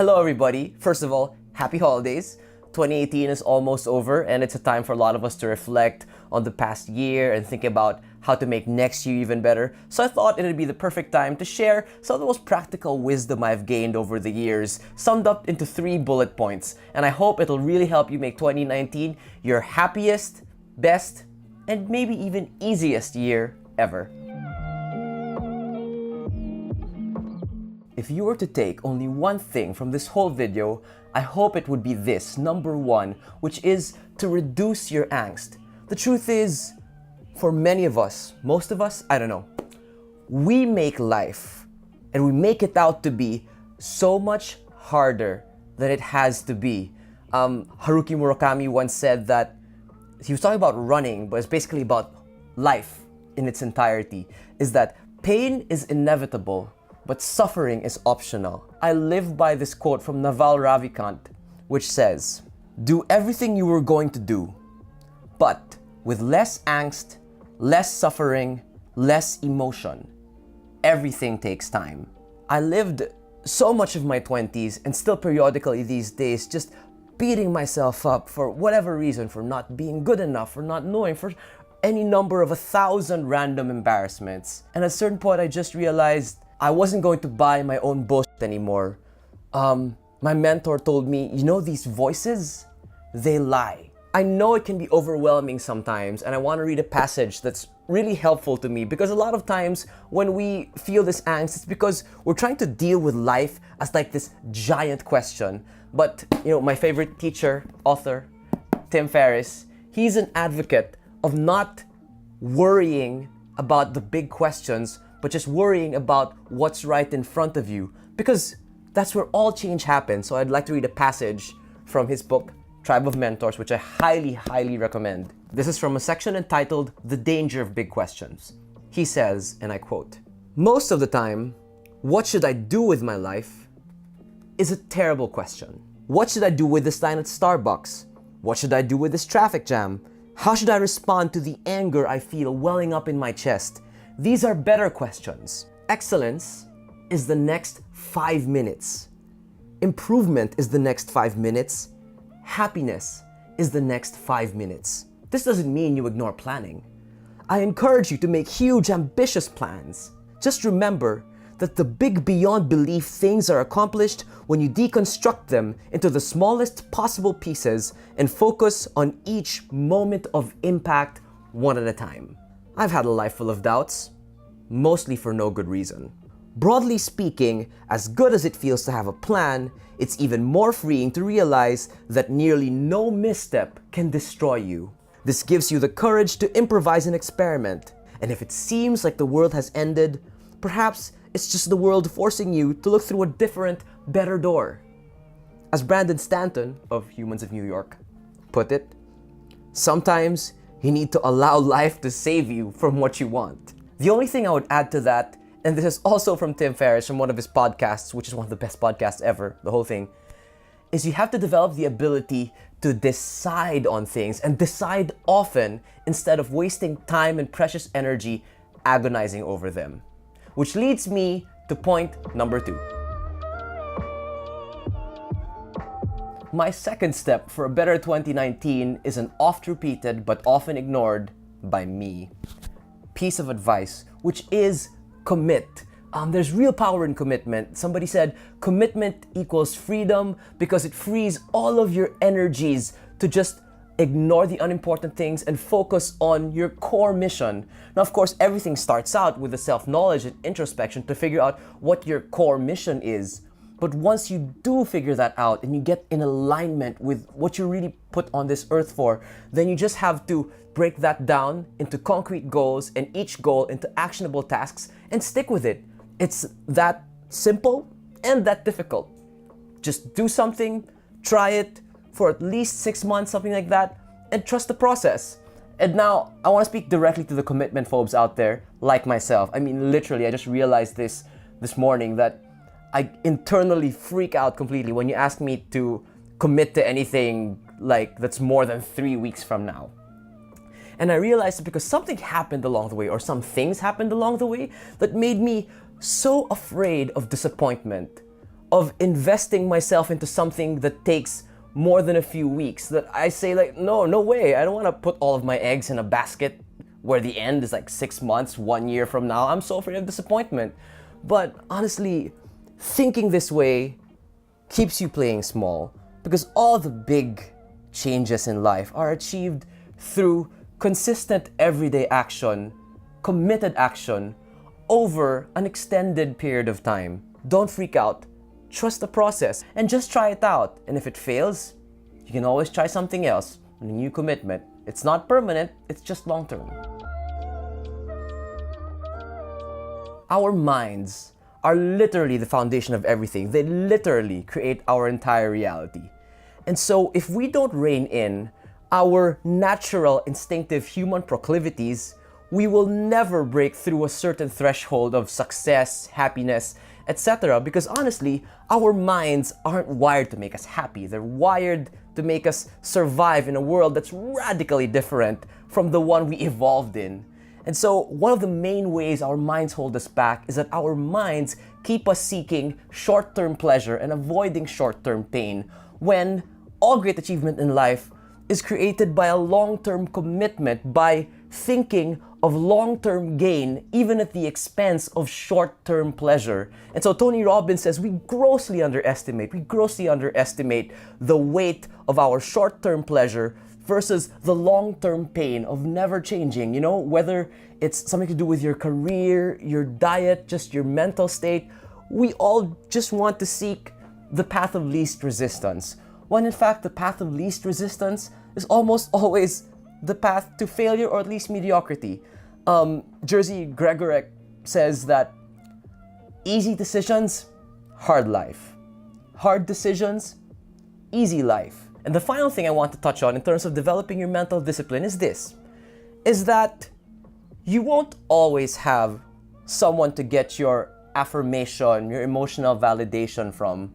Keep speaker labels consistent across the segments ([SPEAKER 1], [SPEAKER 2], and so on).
[SPEAKER 1] Hello everybody. First of all, happy holidays. 2018 is almost over and it's a time for a lot of us to reflect on the past year and think about how to make next year even better. So I thought it would be the perfect time to share some of the most practical wisdom I've gained over the years, summed up into 3 bullet points. And I hope it'll really help you make 2019 your happiest, best, and maybe even easiest year ever. If you were to take only one thing from this whole video, I hope it would be this, number 1, which is to reduce your angst. The truth is, for many of us, most of us, I don't know, we make life and we make it out to be so much harder than it has to be. Haruki Murakami once said that he was talking about running, but it's basically about life in its entirety, is that pain is inevitable, but suffering is optional. I live by this quote from Naval Ravikant, which says, "Do everything you were going to do, but with less angst, less suffering, less emotion. Everything takes time." I lived so much of my 20s and still periodically these days just beating myself up for whatever reason, for not being good enough, for not knowing, for any number of 1,000 random embarrassments. And at a certain point I just realized I wasn't going to buy my own bullshit anymore. My mentor told me, you know, these voices, they lie. I know it can be overwhelming sometimes, and I want to read a passage that's really helpful to me, because a lot of times when we feel this angst, it's because we're trying to deal with life as like this giant question. But, you know, my favorite teacher, author, Tim Ferriss, he's an advocate of not worrying about the big questions, but just worrying about what's right in front of you, because that's where all change happens. So I'd like to read a passage from his book, Tribe of Mentors, which I highly recommend. This is from a section entitled The Danger of Big Questions. He says, and I quote, "Most of the time, what should I do with my life is a terrible question. What should I do with this line at Starbucks? What should I do with this traffic jam? How should I respond to the anger I feel welling up in my chest? These are better questions. Excellence is the next 5 minutes. Improvement is the next 5 minutes. Happiness is the next 5 minutes." This doesn't mean you ignore planning. I encourage you to make huge, ambitious plans. Just remember that the big beyond belief things are accomplished when you deconstruct them into the smallest possible pieces and focus on each moment of impact one at a time. I've had a life full of doubts, mostly for no good reason. Broadly speaking, as good as it feels to have a plan, it's even more freeing to realize that nearly no misstep can destroy you. This gives you the courage to improvise and experiment. And if it seems like the world has ended, perhaps it's just the world forcing you to look through a different, better door. As Brandon Stanton of Humans of New York put it, sometimes you need to allow life to save you from what you want. The only thing I would add to that, and this is also from Tim Ferriss from one of his podcasts, which is one of the best podcasts ever, the whole thing, is you have to develop the ability to decide on things and decide often instead of wasting time and precious energy agonizing over them. Which leads me to point number 2. My second step for a better 2019 is an oft-repeated but often ignored by me piece of advice, which is commit. There's real power in commitment. Somebody said commitment equals freedom because it frees all of your energies to just ignore the unimportant things and focus on your core mission. Now, of course, everything starts out with the self-knowledge and introspection to figure out what your core mission is. But once you do figure that out and you get in alignment with what you really put on this earth for, then you just have to break that down into concrete goals and each goal into actionable tasks and stick with it. It's that simple and that difficult. Just do something, try it for at least 6 months, something like that, and trust the process. And now I want to speak directly to the commitment phobes out there like myself. I mean, literally, I just realized this morning that I internally freak out completely when you ask me to commit to anything like that's more than 3 weeks from now. And I realized because something happened along the way, or some things happened along the way, that made me so afraid of disappointment, of investing myself into something that takes more than a few weeks, that I say like, no way, I don't want to put all of my eggs in a basket where the end is like 6 months, 1 year from now. I'm so afraid of disappointment. But honestly, thinking this way keeps you playing small, because all the big changes in life are achieved through consistent everyday action, committed action over an extended period of time. Don't freak out. Trust the process and just try it out. And if it fails, you can always try something else, a new commitment. It's not permanent, it's just long term. Our minds are literally the foundation of everything. They literally create our entire reality. And so if we don't rein in our natural instinctive human proclivities, we will never break through a certain threshold of success, happiness, etc. Because honestly, our minds aren't wired to make us happy. They're wired to make us survive in a world that's radically different from the one we evolved in. And so one of the main ways our minds hold us back is that our minds keep us seeking short-term pleasure and avoiding short-term pain, when all great achievement in life is created by a long-term commitment, by thinking of long-term gain even at the expense of short-term pleasure. And so Tony Robbins says we grossly underestimate the weight of our short-term pleasure versus the long-term pain of never changing. You know, whether it's something to do with your career, your diet, just your mental state, we all just want to seek the path of least resistance, when in fact the path of least resistance is almost always the path to failure, or at least mediocrity. Jerzy Gregorek says that easy decisions, hard life. Hard decisions, easy life. And the final thing I want to touch on in terms of developing your mental discipline is this, is that you won't always have someone to get your affirmation, your emotional validation from.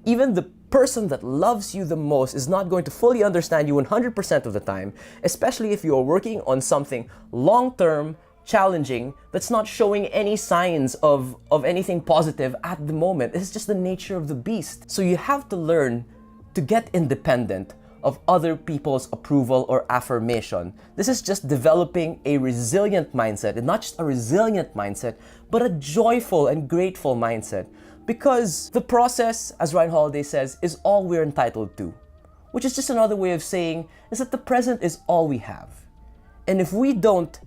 [SPEAKER 1] Even the person that loves you the most is not going to fully understand you 100% of the time, especially if you're working on something long-term, challenging, that's not showing any signs of anything positive at the moment. It's just the nature of the beast. So you have to learn to get independent of other people's approval or affirmation. This is just developing a resilient mindset, and not just a resilient mindset, but a joyful and grateful mindset. Because the process, as Ryan Holiday says, is all we're entitled to. Which is just another way of saying is that the present is all we have. And if we don't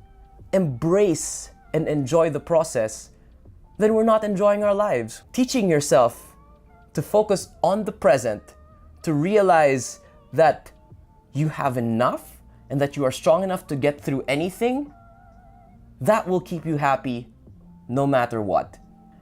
[SPEAKER 1] embrace and enjoy the process, then we're not enjoying our lives. Teaching yourself to focus on the present, to realize that you have enough and that you are strong enough to get through anything, that will keep you happy no matter what.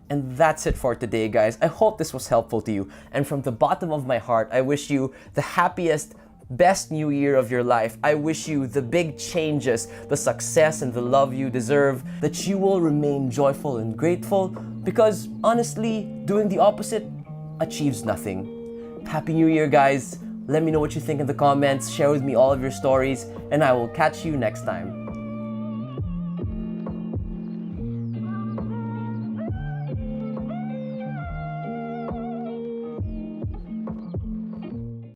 [SPEAKER 1] And that's it for today, guys. I hope this was helpful to you. And from the bottom of my heart, I wish you the happiest, best new year of your life. I wish you the big changes, the success and the love you deserve, that you will remain joyful and grateful, because honestly, doing the opposite achieves nothing. Happy New Year, guys. Let me know what you think in the comments. Share with me all of your stories, and I will catch you next time.